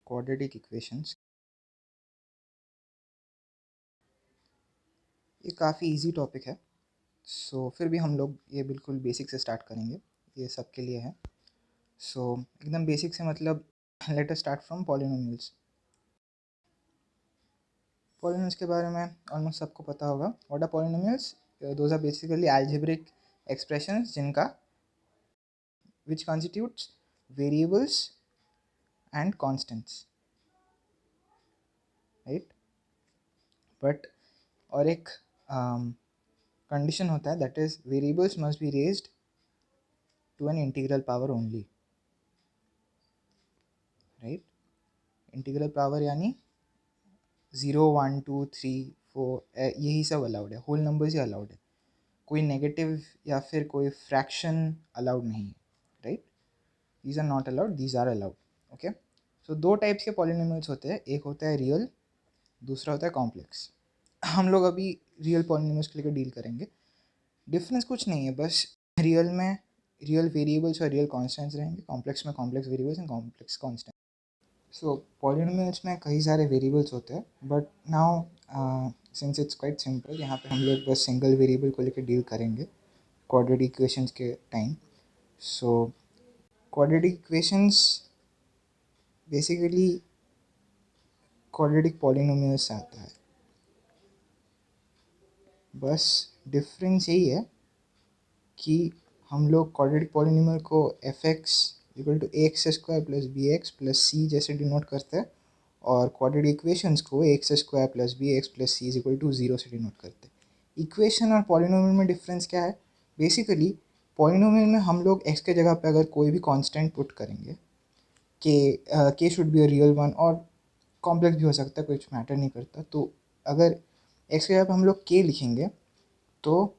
Quadratic equations. ये काफ़ी easy topic है, सो फिर भी हम लोग ये बिल्कुल बेसिक से स्टार्ट करेंगे। ये सबके लिए है। सो एकदम बेसिक से मतलब let us start from polynomials. Polynomials के बारे में ऑलमोस्ट सबको पता होगा। What are polynomials? Those are basically algebraic expressions जिनका which constitutes variables and constants, right. But और एक कंडीशन होता है, that is variables must be raised to an integral power only, right. Integral power यानी 0 1 2 3 4 यही सब अलाउड है, whole numbers ही allowed है। कोई नेगेटिव या फिर कोई फ्रैक्शन अलाउड नहीं है, right. These are not allowed, these are allowed. Okay, so दो टाइप्स के पॉलिनोमियल्स होते हैं, एक होता है रियल, दूसरा होता है कॉम्प्लेक्स। हम लोग अभी रियल पॉलिनोमियल्स के लिए डील करेंगे। डिफरेंस कुछ नहीं है, बस रियल में रियल वेरिएबल्स और रियल कॉन्स्टेंट्स रहेंगे, कॉम्प्लेक्स में complex variables and complex constant. So polynomials में कई सारे वेरिएबल्स होते हैं, but now since it's quite simple, यहाँ पे हम लोग बस सिंगल वेरिएबल को लेकर डील करेंगे क्वाड्रेटिक इक्वेशंस के time. So quadratic equations basically quadratic polynomials से आता है। बस डिफरेंस यही है कि हम लोग क्वाड्रेटिक पॉलिनोमियल को f x equal to a x square plus b x plus c जैसे डिनोट करते हैं, और क्वाड्रेटिक इक्वेशंस को a x square plus b x plus c is equal to 0 से डिनोट करते हैं। इक्वेशन और पॉलिनोमियल में डिफरेंस क्या है? बेसिकली पॉलिनोमियल में हम लोग एक्स के जगह पे अगर कोई भी कांस्टेंट पुट करेंगे, के should be a real one, और कॉम्प्लेक्स भी हो सकता है, कुछ मैटर नहीं करता। तो अगर एक्स के जगह पे हम लोग के लिखेंगे तो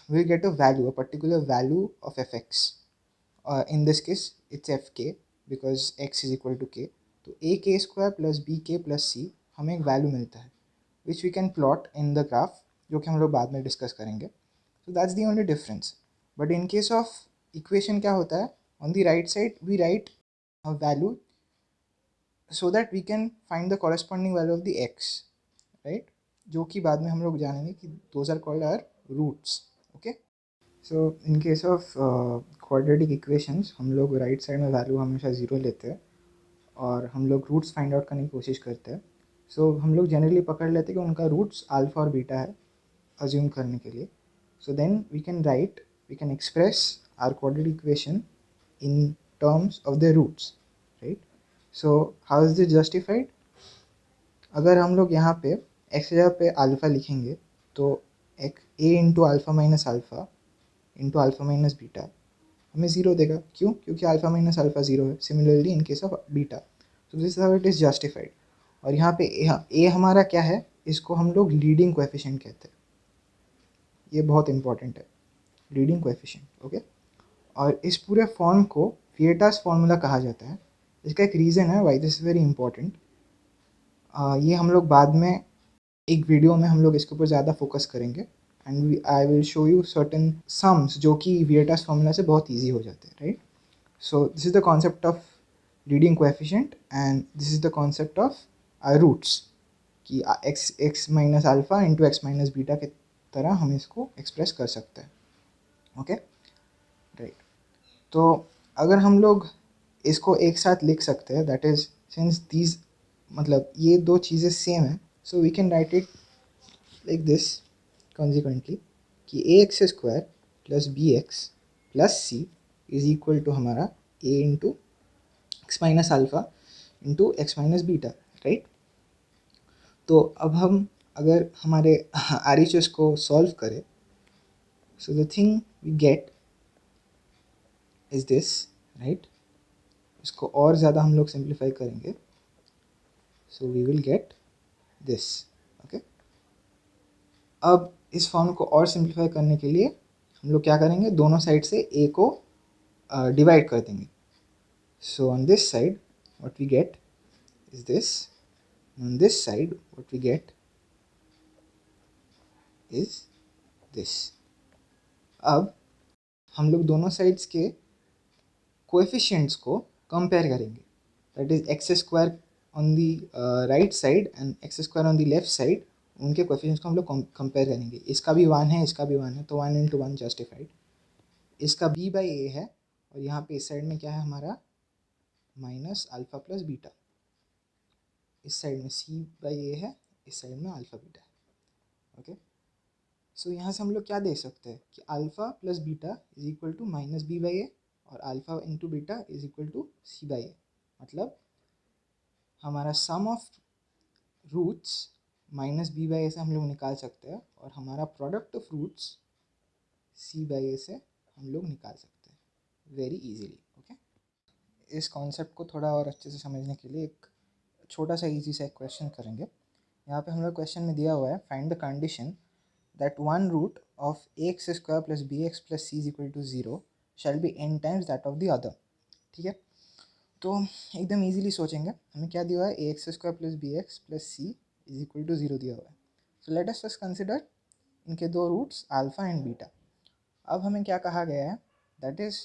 we get a value, a particular value of fx. In this case it's fk because x is equal to k. तो a k square plus b k plus c हमें एक वैल्यू मिलता है which we can plot in the graph, जो कि हम लोग बाद में डिस्कस करेंगे। So that's the only difference. But in case of equation क्या होता है, on the right side we write a value so that we can find the corresponding value of the x, right, जो कि बाद में हम लोग जानेंगे कि those are called our roots. Okay, so in case of quadratic equations हम लोग राइट साइड में वैल्यू हमेशा ज़ीरो लेते हैं और हम लोग रूट्स फाइंड आउट करने की कोशिश करते हैं। सो हम लोग जनरली पकड़ लेते हैं कि उनका रूट्स अल्फा और बीटा है, अज्यूम करने के लिए। So then we can express our quadratic equation in terms of the roots, right. So how is this justified? अगर हम लोग यहाँ पे एक्स की जगह पे अल्फ़ा लिखेंगे तो एक a into alpha minus alpha into alpha minus beta हमें ज़ीरो देगा। क्यों? क्योंकि अल्फ़ा माइनस अल्फ़ा ज़ीरो है। Similarly in case of beta, तो this how it is justified. और यहाँ पे ए हमारा क्या है, इसको हम लोग लीडिंग कोएफिशिएंट कहते हैं। ये बहुत इंपॉर्टेंट है, लीडिंग कोएफिशिएंट। ओके, और इस पूरे फॉर्म को विएटास फार्मूला कहा जाता है। इसका एक रीज़न है why this is very important. ये हम लोग बाद में एक वीडियो में हम लोग इसके ऊपर ज़्यादा फोकस करेंगे, and I will show you certain sums जो कि विएटास फार्मूला से बहुत ईजी हो जाते हैं, right. So this is the concept of leading coefficient and this is the concept of roots, कि x minus alpha into x minus beta के तरह हम इसको एक्सप्रेस कर सकते हैं। Okay, right. तो अगर हम लोग इसको एक साथ लिख सकते हैं, दैट इज सिंस दीज मतलब ये दो चीज़ें सेम है, so we can write it like this consequently, कि a x square plus b x plus c is equal to हमारा a into x minus alpha into x minus beta, right. तो अब हम अगर हमारे आर एच एस को solve करें, so the thing we get is this, right. इसको और ज़्यादा हम लोग सिंप्लीफाई करेंगे, so we will get this. Okay, अब इस फॉर्म को और सिंप्लीफाई करने के लिए हम लोग क्या करेंगे, दोनों साइड से ए को डिवाइड कर देंगे। So on this side what we get is this, on this side what we get is this. अब हम लोग दोनों साइड्स के कोएफिशिएंट्स को कंपेयर करेंगे, that is x square on the right side and x square on the left side, उनके coefficients को हम लोग कंपेयर करेंगे। इसका भी 1 है, इसका भी 1 है, तो 1 इंटू 1 जस्टिफाइड। इसका b बाई ए है, और यहाँ पे इस साइड में क्या है हमारा, माइनस अल्फ़ा प्लस बीटा। इस साइड में c बाई ए है, इस साइड में अल्फ़ा बीटा है। ओके, सो यहाँ से हम लोग क्या देख सकते हैं कि alpha plus beta is equal to minus b by a, और alpha into beta is equal to c by a. मतलब हमारा sum of roots minus b by a से हम लोग निकाल सकते हैं, और हमारा product of roots C by a से हम लोग निकाल सकते हैं वेरी इजीली। ओके, इस कॉन्सेप्ट को थोड़ा और अच्छे से समझने के लिए एक छोटा सा इजी सा एक क्वेश्चन करेंगे। यहाँ पे हम लोग क्वेश्चन में दिया हुआ है, find the condition that one root of a x square plus b x plus c is equal to zero shall be n times that of the other. ठीक है, तो एकदम इजीली सोचेंगे, हमें क्या दिया हुआ है, a x square plus b x plus c is equal to zero दिया हुआ है। So let us first consider इनके दो रूट्स अल्फ़ा एंड बीटा। अब हमें क्या कहा गया है, that is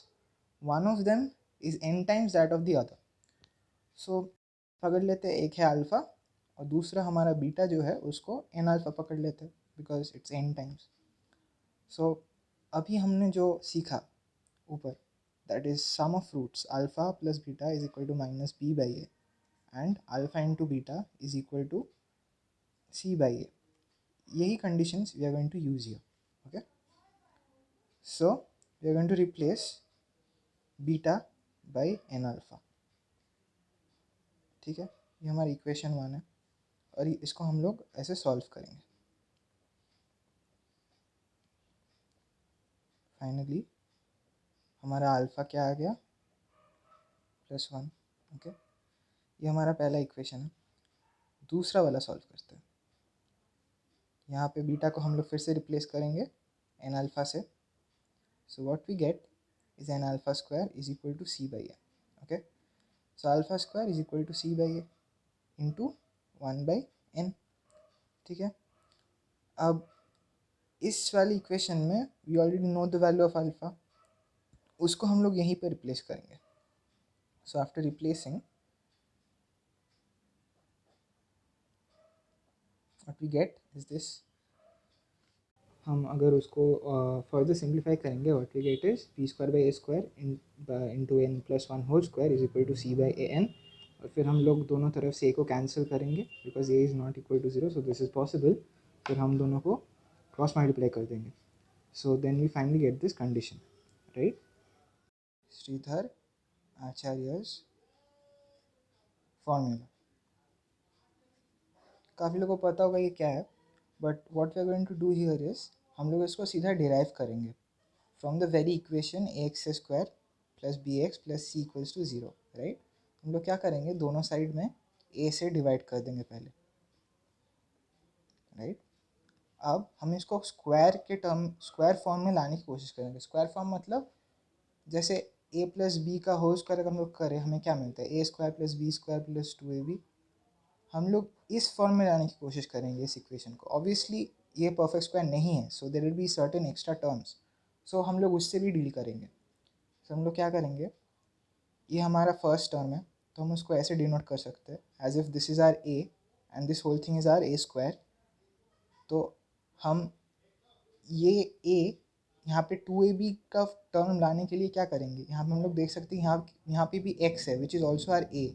one of them is n times that of the other. So पकड़ लेते हैं, एक है अल्फ़ा और दूसरा हमारा बीटा जो है उसको n अल्फ़ा पकड़ लेते हैं, because it's n times. So अभी हमने जो सीखा ऊपर, that is sum of roots alpha plus beta is equal to minus b by a, and alpha into beta is equal to c by a. यही conditions we are going to use here. Okay, so we are going to replace beta by n alpha. ठीक है, ये हमारी equation 1 है, और इसको हम लोग ऐसे सॉल्व करेंगे। फाइनली हमारा अल्फ़ा क्या आ गया, +1। ओके, ये हमारा पहला इक्वेशन है। दूसरा वाला सॉल्व करते हैं। यहाँ पे बीटा को हम लोग फिर से रिप्लेस करेंगे एन अल्फ़ा से। So what we get is n alpha square is equal to c by a. Okay, so alpha square is equal to c by a into 1 by n. ठीक है, अब इस वाली इक्वेशन में we already know the value of alpha, उसको हम लोग यहीं पे रिप्लेस करेंगे। So after replacing what we get is this. हम अगर उसको फर्दर सिंप्लीफाई करेंगे, what we get is p square by a square into n plus one whole square is equal to c by a n. और फिर हम लोग दोनों तरफ से ए को कैंसिल करेंगे, because a is not equal to zero, so this is possible. फिर हम दोनों को क्रॉस मल्टीप्लाई कर देंगे। So then we finally get this condition, right. Shridhar Acharya's formula काफ़ी लोगों को पता होगा ये क्या है, but what we are going to do here is हम लोग इसको सीधा डिराइव करेंगे from the very equation a x square plus b x plus c equals to zero, right. हम लोग क्या करेंगे, दोनों साइड में ए से डिवाइड कर देंगे पहले, राइट। अब हम इसको स्क्वायर के टर्म, स्क्वायर फॉर्म में लाने की कोशिश करेंगे। स्क्वायर फॉर्म मतलब जैसे ए प्लस बी का होल स्क्वायर अगर हम लोग करें, हमें क्या मिलता है, a square plus b square plus two a b. हम लोग इस फॉर्म में लाने की कोशिश करेंगे इस इक्वेशन को। ऑब्वियसली ये परफेक्ट स्क्वायर नहीं है, so there will be certain extra terms, so हम लोग उससे भी डील करेंगे। सो हम लोग क्या करेंगे, ये हमारा फर्स्ट टर्म है, तो हम उसको ऐसे डिनोट कर सकते हैं as if this is r a and this whole thing is r a square. तो हम ये ए यहाँ पे टू ए बी का टर्म लाने के लिए क्या करेंगे, यहाँ पे हम लोग देख सकते हैं यहाँ पे भी एक्स है which is also R A,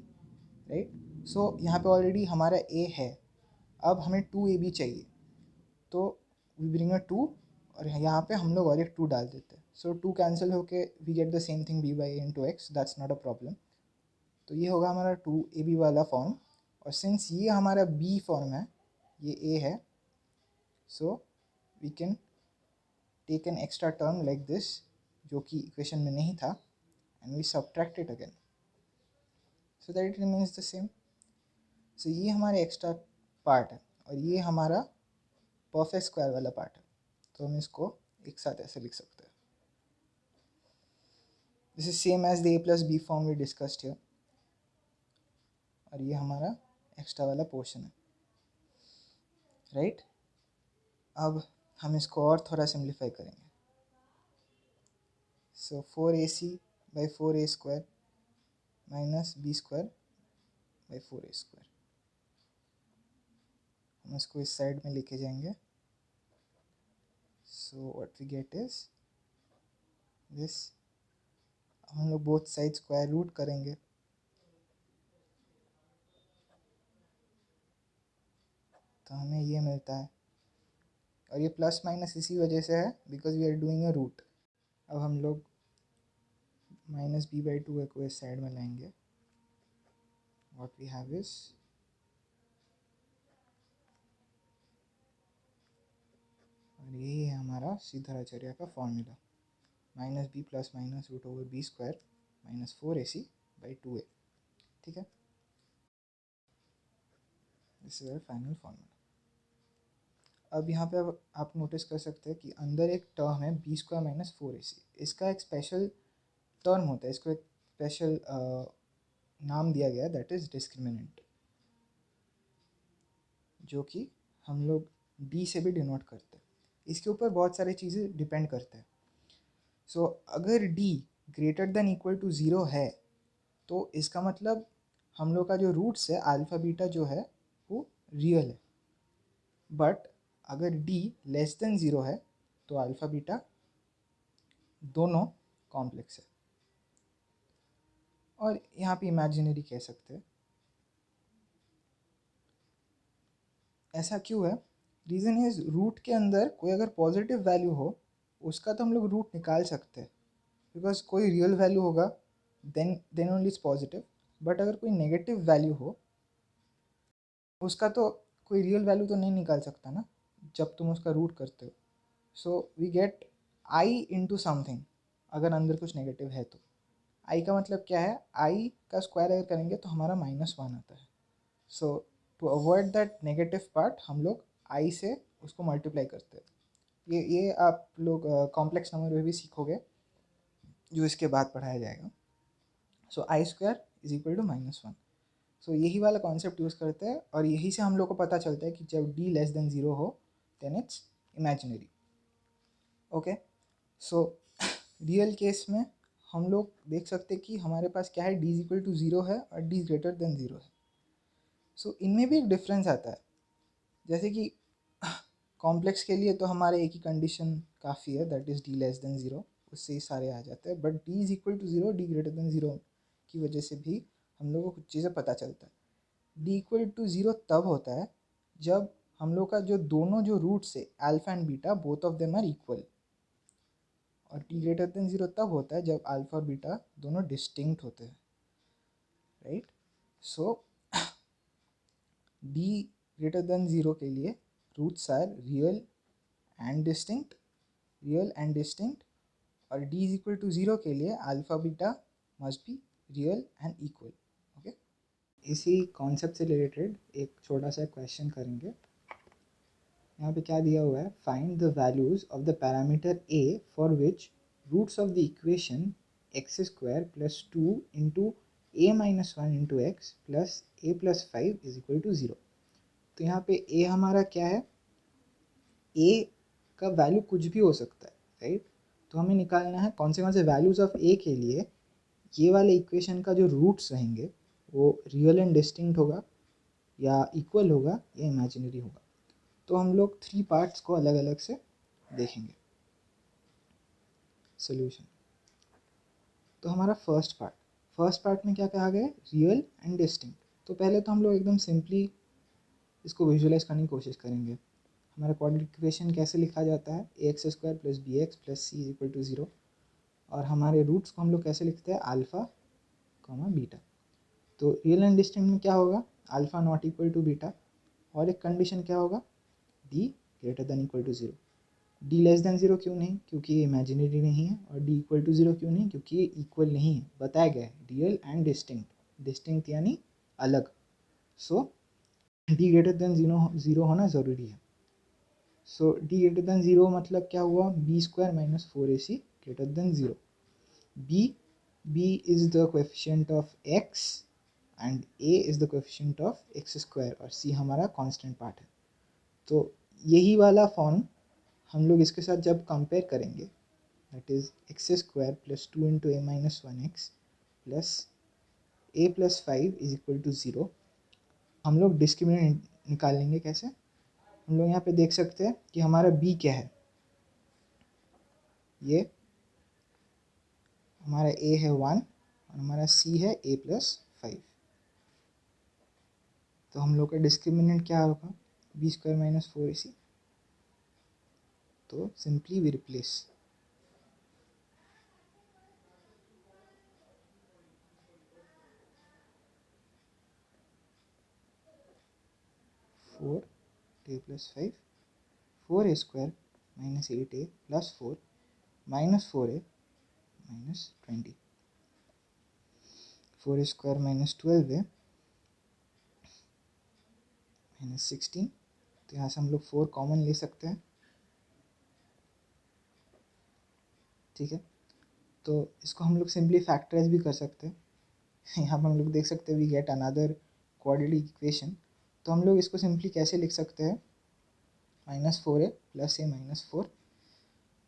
right. So यहाँ पे ऑलरेडी हमारा ए है, अब हमें टू ए बी चाहिए, तो वी ब्रिंग अ टू, और यहाँ पे हम लोग और एक टू डाल देते हैं। सो टू कैंसिल होके we get the same thing b by into x, that's not a problem. तो ये होगा हमारा टू ए बी वाला फॉर्म, और सिंस ये हमारा बी फॉर्म है, ये ए है, so we can take an extra term like this, जो कि इक्वेशन में नहीं था, and we subtract it again so that it remains the same. So ये हमारे एक्स्ट्रा पार्ट है, और ये हमारा परफेक्ट स्क्वायर वाला पार्ट है। तो हम इसको एक साथ ऐसे लिख सकते हैं, this is same as the a plus b form we discussed here, और ये हमारा एक्स्ट्रा वाला पोर्शन है, राइट। अब हम इसको और थोड़ा सिंप्लीफाई करेंगे। So 4ac by 4a square minus b square by 4a²। हम इसको इस साइड में लेके जाएंगे, so what we get is this. हम लोग बोथ साइड स्क्वायर रूट करेंगे, तो हमें ये मिलता है। और ये प्लस माइनस इसी वजह से है because we are doing a root. अब हम लोग -b/2 को इस साइड में लाएंगे, व्हाट वी हैव इज और यही है हमारा सीधाराचार्य का formula, -b plus minus √b² -4ac/2a। ठीक है, this is our final formula. अब यहाँ पे अब आप नोटिस कर सकते हैं कि अंदर एक टर्म है b² -4ac। इसका एक स्पेशल टर्म होता है, इसको एक स्पेशल नाम दिया गया है, दैट इज़ डिस्क्रिमिनेंट, जो कि हम लोग d से भी डिनोट करते हैं। इसके ऊपर बहुत सारी चीज़ें डिपेंड करते हैं। सो अगर d greater than equal to 0 है तो इसका मतलब हम लोग का जो रूट्स है अल्फ़ा बीटा जो है वो रियल है। बट अगर d लेस देन 0 है तो अल्फ़ा बीटा दोनों कॉम्प्लेक्स है, और यहाँ पे इमेजिनरी कह सकते हैं। ऐसा क्यों है? रीज़न इज रूट के अंदर कोई अगर पॉजिटिव वैल्यू हो उसका तो हम लोग रूट निकाल सकते हैं, बिकॉज कोई रियल वैल्यू होगा then only it's positive. But अगर कोई नेगेटिव वैल्यू हो उसका तो कोई रियल वैल्यू तो नहीं निकाल सकता ना जब तुम उसका रूट करते हो। So we get i into something, अगर अंदर कुछ नेगेटिव है तो। आई का मतलब क्या है? आई का स्क्वायर अगर करेंगे तो हमारा -1 आता है। So to avoid that negative part हम लोग आई से उसको मल्टीप्लाई करते हैं। ये आप लोग कॉम्प्लेक्स नंबर में भी सीखोगे जो इसके बाद पढ़ाया जाएगा। सो i² इज इक्वल टू -1। सो यही वाला कॉन्सेप्ट यूज़ करते हैं, और यही से हम लोग को पता चलता है कि जब d लेस देन 0 हो then it's imaginary. Okay, so real case में हम लोग देख सकते हैं कि हमारे पास क्या है, d इज इक्वल टू 0 है और d ग्रेटर देन 0 है। सो इनमें भी एक डिफरेंस आता है, जैसे कि कॉम्प्लेक्स के लिए तो हमारे एक ही कंडीशन काफ़ी है, that is d less than 0, उससे ही सारे आ जाते हैं। But d is equal to 0, d greater than 0 की वजह से भी हम लोग को कुछ चीज़ें पता चलता है। d इक्वल टू 0 तब होता है जब हम लोग का जो दोनों जो रूट्स है alpha and beta both of them are equal, और d ग्रेटर देन 0 तब होता है जब अल्फ़ा और बीटा दोनों डिस्टिंक्ट होते हैं, right. So d greater than 0 के लिए roots are real and distinct, real and distinct, और d इज इक्वल टू 0 के लिए alpha beta must be real and equal. Okay, इसी कॉन्सेप्ट से रिलेटेड एक छोटा सा क्वेश्चन करेंगे। यहाँ पे क्या दिया हुआ है, find the values of the parameter a for which roots of the equation x² plus 2 into a-1 इंटू x plus a plus 5 is equal to 0। तो यहाँ पे a हमारा क्या है, a का वैल्यू कुछ भी हो सकता है, राइट। तो हमें निकालना है कौन से वैल्यूज़ ऑफ a के लिए ये वाले इक्वेशन का जो रूट्स रहेंगे वो रियल एंड डिस्टिंक्ट होगा, या इक्वल होगा, या इमेजिनरी होगा। तो हम लोग 3 पार्ट्स को अलग अलग से देखेंगे। सोल्यूशन, तो हमारा फर्स्ट पार्ट में क्या कहा गया है, रियल एंड डिस्टिंक्ट। तो पहले तो हम लोग एकदम सिंपली इसको विजुअलाइज करने की कोशिश करेंगे। हमारा क्वाड्रेटिक इक्वेशन कैसे लिखा जाता है, ax² plus bx plus c is equal to 0, और हमारे रूट्स को हम लोग कैसे लिखते हैं, अल्फ़ा कॉमा बीटा। तो रियल एंड डिस्टिंक्ट में क्या होगा, alpha not equal to beta, और एक कंडीशन क्या होगा, d greater than equal to 0। d less than 0 क्यों नहीं, क्योंकि ये इमेजिनरी नहीं है, और d इक्वल टू 0 क्यों नहीं, क्योंकि ये इक्वल नहीं है, बताया गया है रियल एंड डिस्टिंक्ट, डिस्टिंक्ट यानी अलग। सो d ग्रेटर देन 0 होना ज़रूरी है। सो d ग्रेटर देन 0 मतलब क्या हुआ, b² minus 4ac greater than 0। b is the coefficient of x and a is the coefficient of x², और c हमारा कांस्टेंट पार्ट है। तो यही वाला फॉर्म हम लोग इसके साथ जब कंपेयर करेंगे, that is x² plus 2 into a-1x plus a plus 5 is equal to 0, हम लोग डिस्क्रिमिनेंट निकालेंगे कैसे। हम लोग यहाँ पे देख सकते हैं कि हमारा b क्या है, ये हमारा a है 1 और हमारा c है a+5। तो हम लोग का डिस्क्रिमिनेंट क्या होगा, b² - 4ac। तो simply we replace 4a+5, 4a² - 8a + 4 -4a -20, 4a² - 12a -16। तो यहाँ से हम लोग 4 कॉमन ले सकते हैं, ठीक है। तो इसको हम लोग सिंपली फैक्टराइज भी कर सकते हैं। यहाँ पर हम लोग देख सकते हैं we get another quadratic equation. तो हम लोग इसको सिंपली कैसे लिख सकते हैं, -4a + a -4।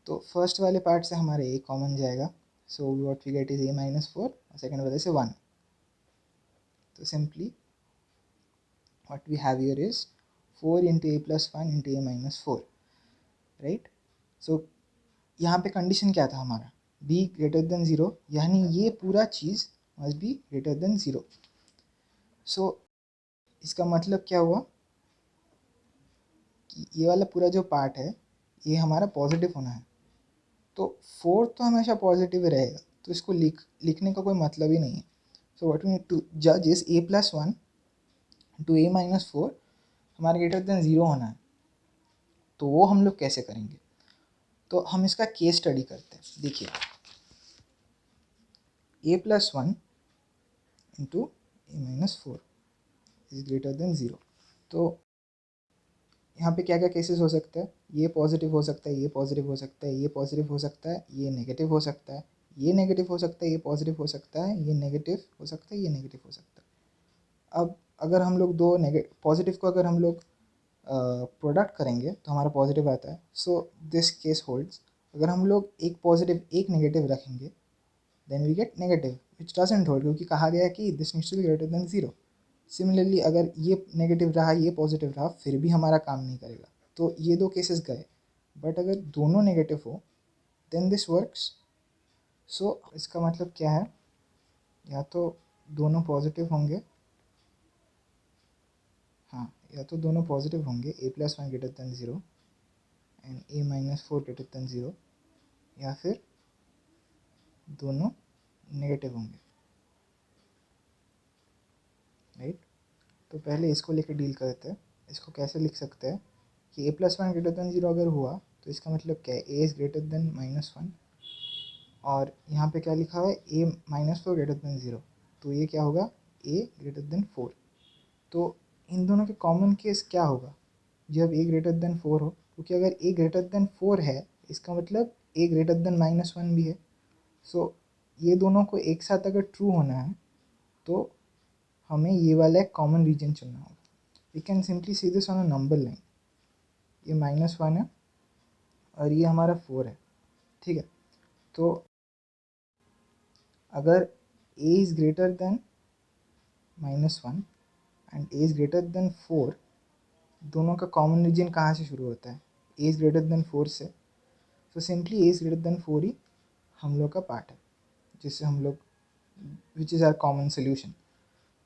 तो फर्स्ट वाले पार्ट से हमारे a कॉमन जाएगा, so what we get is a -4 और सेकेंड वाले से 1। तो simply what we have here is 4 into a plus 1 into a minus 4, right? So यहाँ पे कंडीशन क्या था हमारा, b greater than 0, यानी ये पूरा चीज़ must be greater than 0। so इसका मतलब क्या हुआ कि ये वाला पूरा जो पार्ट है ये हमारा पॉजिटिव होना है। तो 4 तो हमेशा पॉजिटिव रहेगा, तो इसको लिखने का कोई मतलब ही नहीं है। So what we need to जज इज a+1 टू a -4 हमारा ग्रेटर देन 0 होना है। तो वो हम लोग कैसे करेंगे, तो हम इसका केस स्टडी करते हैं। देखिए a+1 into a -4 is greater than 0। तो यहाँ पे क्या क्या केसेस हो सकते हैं, ये पॉजिटिव हो सकता है, ये पॉजिटिव हो सकता है, ये पॉजिटिव हो सकता है, ये नेगेटिव हो सकता है, ये नेगेटिव हो सकता है, ये पॉजिटिव हो सकता है, ये नेगेटिव हो सकता है, ये नेगेटिव हो सकता है। अब अगर हम लोग दो पॉजिटिव को अगर हम लोग प्रोडक्ट करेंगे तो हमारा पॉजिटिव आता है। So this case holds. अगर हम लोग एक पॉजिटिव एक नेगेटिव रखेंगे then we get negative which doesn't hold, क्योंकि कहा गया है कि this needs to be greater than 0। Similarly अगर ये नेगेटिव रहा ये पॉजिटिव रहा फिर भी हमारा काम नहीं करेगा। तो ये दो केसेस गए, बट अगर दोनों नेगेटिव हो देन दिस वर्क्स। सो इसका मतलब क्या है, या तो दोनों पॉजिटिव होंगे, हाँ या तो दोनों पॉजिटिव होंगे a+1 greater than 0 and a -4 greater than 0, या फिर दोनों नेगेटिव होंगे, राइट। तो पहले इसको लेकर डील करते हैं। इसको कैसे लिख सकते हैं कि a+1 ग्रेटर देन 0 अगर हुआ तो इसका मतलब क्या है, a इज़ ग्रेटर देन -1 और यहाँ पे क्या लिखा है a -4 ग्रेटर देन 0, तो ये क्या होगा a ग्रेटर देन 4। तो इन दोनों के कॉमन केस क्या होगा जब a ग्रेटर देन 4 हो, क्योंकि अगर a ग्रेटर देन 4 है इसका मतलब a ग्रेटर देन -1 भी है। सो ये दोनों को एक साथ अगर ट्रू होना है तो हमें ये वाला एक कॉमन रीजन चुनना होगा। We can simply see this on a number line, ये -1 है और ये हमारा 4 है, ठीक है। तो अगर a is greater then -1 and a is greater than 4, दोनों का कॉमन रीजन कहाँ से शुरू होता है, a इज़ ग्रेटर देन 4 से। तो simply a is greater than 4 ही हम लोग का पार्ट है जिससे हम लोग which is are common solution.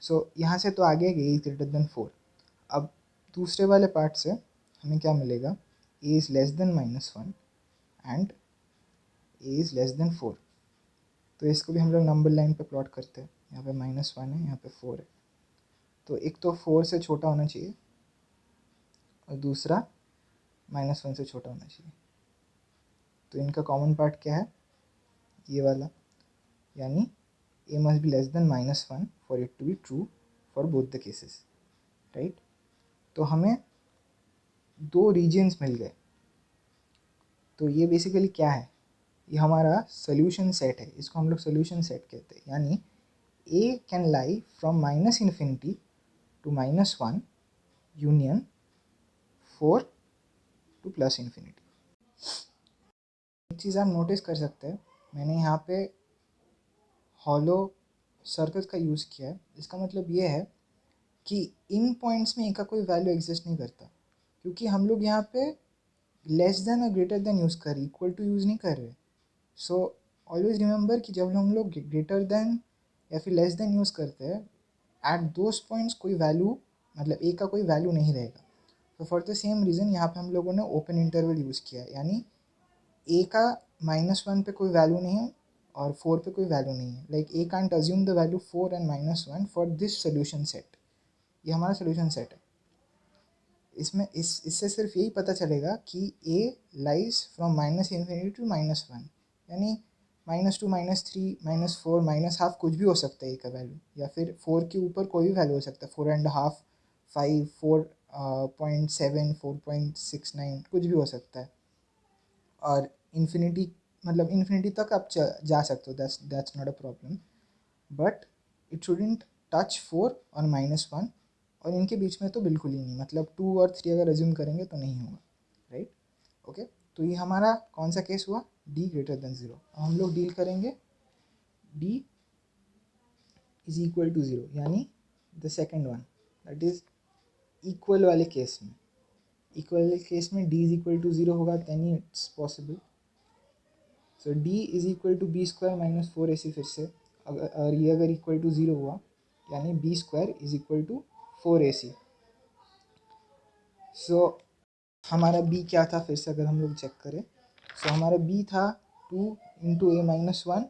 So यहाँ से तो आ गया कि a इज़ ग्रेटर देन 4। अब दूसरे वाले पार्ट से हमें क्या मिलेगा, a is less than -1 and a is less than 4। तो इसको भी हम लोग नंबर लाइन पे प्लॉट करते हैं, यहाँ पे -1 है, यहाँ पे 4 है। तो एक तो 4 से छोटा होना चाहिए और दूसरा -1 से छोटा होना चाहिए। तो इनका कॉमन पार्ट क्या है, ये वाला, यानी a must be less than -1 for it to be true for both the cases, right. तो हमें दो रीजन्स मिल गए। तो ये बेसिकली क्या है, ये हमारा सोल्यूशन सेट है, इसको हम लोग सोल्यूशन सेट कहते हैं। यानी a can lie from -∞ to -1 union 4 to +∞। एक चीज़ आप नोटिस कर सकते हैं, मैंने यहाँ पे हॉलो सर्कल का यूज़ किया है। इसका मतलब ये है कि इन पॉइंट्स में ए का कोई वैल्यू एग्जिस्ट नहीं करता, क्योंकि हम लोग यहाँ पे लेस देन और ग्रेटर देन यूज़ कर रहे, इक्वल टू यूज़ नहीं कर रहे। सो ऑलवेज रिमेंबर कि जब हम लोग ग्रेटर देन या फिर लेस देन यूज़ करते हैं, एट दोज पॉइंट्स कोई वैल्यू, मतलब ए का कोई वैल्यू नहीं रहेगा। तो फॉर द सेम रीज़न यहाँ पे हम लोगों ने ओपन इंटरवल यूज़ किया है, यानी ए का -1 पे कोई वैल्यू नहीं है और 4 पे कोई वैल्यू नहीं है। Like a can't assume the value 4 and -1 for this solution set. ये हमारा सोल्यूशन सेट है। इसमें इससे सिर्फ यही पता चलेगा कि ए लाइज फ्रॉम -∞ टू -1, यानी -2 -3 -4 -½ कुछ भी हो सकता है ए का वैल्यू, या फिर 4 के ऊपर कोई भी वैल्यू हो सकता है, 4.5 5 4.7 4.69 कुछ भी हो सकता है। और इन्फिनिटी, मतलब इन्फिनिटी तक आप जा सकते हो, that's not a problem, but it shouldn't touch 4 और -1, और इनके बीच में तो बिल्कुल ही नहीं, मतलब 2 और 3 अगर अज्यूम करेंगे तो नहीं होगा, राइट। ओके, तो ये हमारा कौन सा केस हुआ, d ग्रेटर देन 0। अब हम लोग डील करेंगे d इज इक्वल टू 0, यानी the second one, that is equal वाले केस में। इक्वल वाले केस में d इज इक्वल टू 0 होगा, देन ही it's possible. So d is equal to b square minus 4ac, फिर से अगर ये अगर इक्वल टू 0 हुआ, यानी b square is equal to 4ac। So हमारा b क्या था, फिर से अगर हम लोग चेक करें, सो हमारा b था 2 into a minus 1,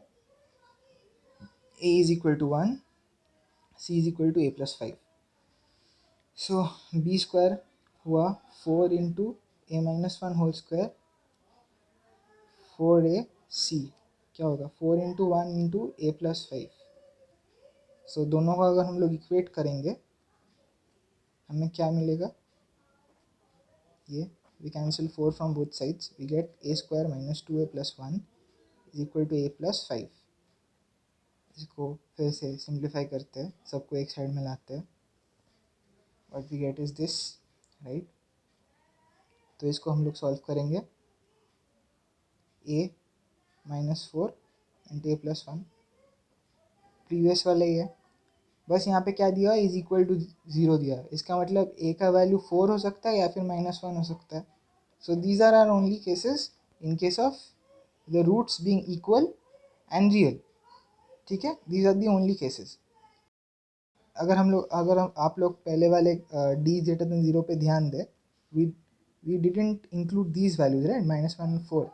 a is equal to 1, c is equal to a plus 5। So b square हुआ 4 into a minus 1 whole square 4ac, क्या होगा 4 into 1 into a plus 5। So दोनों का अगर हम लोग इक्वेट करेंगे, हमें क्या मिलेगा, ये we cancel 4 from both sides, we get a square minus 2a plus 1 is equal to a plus 5। इसको फिर से सिंप्लीफाई करते हैं, सबको एक साइड में लाते हैं, what we get is this, right। तो इसको हम लोग सॉल्व करेंगे, a minus 4 into A plus 1, previous वाला ही है, बस यहाँ पे क्या दिया, इज इक्वल टू 0 दिया। इसका मतलब a का वैल्यू 4 हो सकता है या फिर -1 हो सकता है। So these are are only cases in case of the roots being equal and real, ठीक है, these are the only cases. अगर आप लोग पहले वाले d ग्रेटर देन 0 पे ध्यान दें, we didn't include these values, right, -1 4।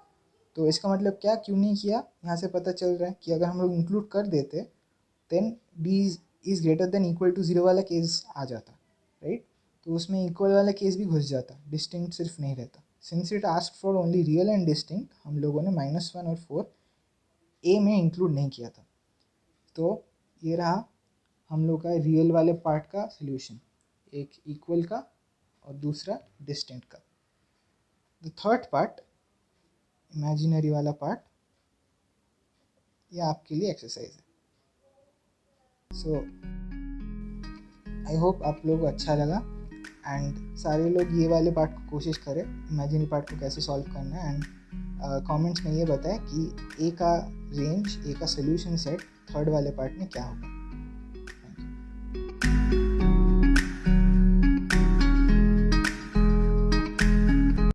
तो इसका मतलब क्या, क्यों नहीं किया, यहाँ से पता चल रहा है कि अगर हम लोग इंक्लूड कर देते then d is greater than equal to 0 वाला केस आ जाता, राइट। तो उसमें इक्वल वाला केस भी घुस जाता, डिस्टिंक्ट सिर्फ नहीं रहता। Since it asked for only real and distinct, हम लोगों ने -1 और 4 ए में इंक्लूड नहीं किया था। तो ये रहा हम लोग का रियल वाले पार्ट का सोल्यूशन, एक इक्वल का और दूसरा डिस्टिंक्ट का। द थर्ड पार्ट, इमेजिनरी वाला पार्ट, ये आपके लिए एक्सरसाइज है। सो आई होप आप लोग को अच्छा लगा, एंड सारे लोग ये वाले पार्ट को कोशिश करें, इमेजिनरी पार्ट को कैसे सॉल्व करना है, एंड कमेंट्स में ये बताएं कि ए का रेंज, ए का सोल्यूशन सेट थर्ड वाले पार्ट में क्या होगा।